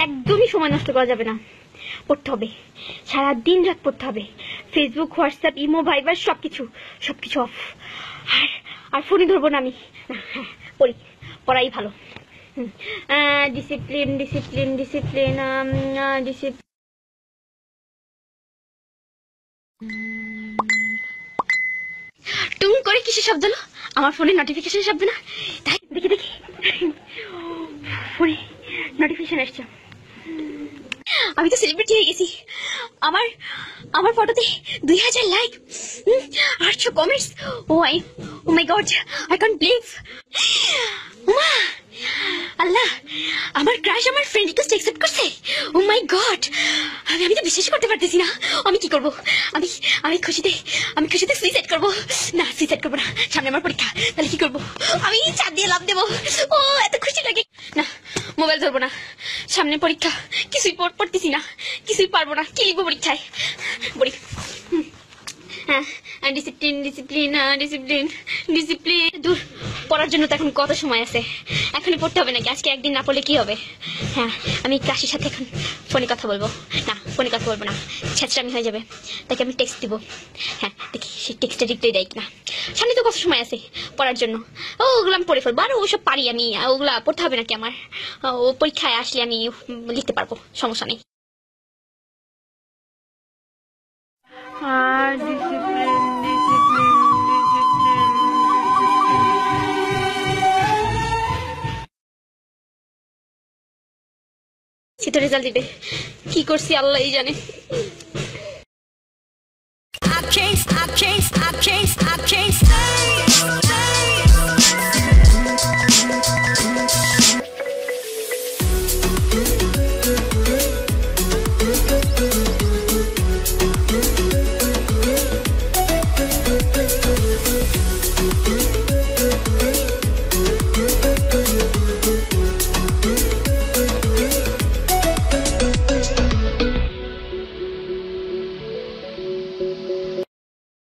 একদমই সময় নষ্ট করা যাবে না, পড়তে হবে, সারা দিন রাত পড়তে হবে। ফেসবুক, হোয়াটসঅ্যাপ, ইমো, ভাইবার সবকিছু অফ। আর ফোনই ধরবো না আমি। হ্যাঁ, পড়াই ভালো। Discipline discipline discipline discipline. টুং করে কিসের শব্দ হলো? আমার ফোনে নোটিফিকেশন শব্দ না? তাই দেখি ফোনে নোটিফিকেশন আসছে। আমি তো সেলিব্রিটি হয়ে গেছি। আমার ফটোতে 2000 like, 800 comments. Oh my God, I can't believe. আল্লাহ, আমার ক্রাশ আমার ফ্রেন্ড রিকোয়েস্ট অ্যাকসেপ্ট করছে। ও মাই গড, আমি তো বিশ্বাস করতে পারতেছি না। আমি কি করব? আমি খুশিতে সুইসাইড করব। না, সুইসাইড করবো না, সামনে আমার পরীক্ষা। তাহলে কি করব? আমি চাঁদ দিয়ে লাভ দেবো। ও এত খুশি লাগে না। মোবাইল ধরবো না, সামনে পরীক্ষা। কিছুই পড়তেছি না, কিছুই পারবো না। কি লিখবো পরীক্ষায়? বলি ডিসিপ্লিন ডিসিপ্লিন ডিসিপ্লিন ডিসিপ্লিন। দূর, পড়ার জন্য তো এখন কত সময় আছে? এখনই পড়তে হবে নাকি? আজকে একদিন না পড়লে কি হবে? হ্যাঁ, আমি ক্লাসের সাথে এখন ফোনে কথা বলবো না, ফোনে কথা বলবো না, ছেঁচড়ামি হয়ে যাবে। তাকে আমি টেক্সট দিব। হ্যাঁ, দেখি সে টেক্সটটা রিপ্লাই দেয় কিনা। সামনে তো কত সময় আছে পড়ার জন্য। ওগুলো আমি পড়ে ফেলবো, আর ওসব পারি আমি। ওগুলা পড়তে হবে নাকি আমার? ও পরীক্ষায় আসলে আমি লিখতে পারবো, সমস্যা নেই। তো রেজাল্ট দিবে, কি করছি আল্লাহই জানে।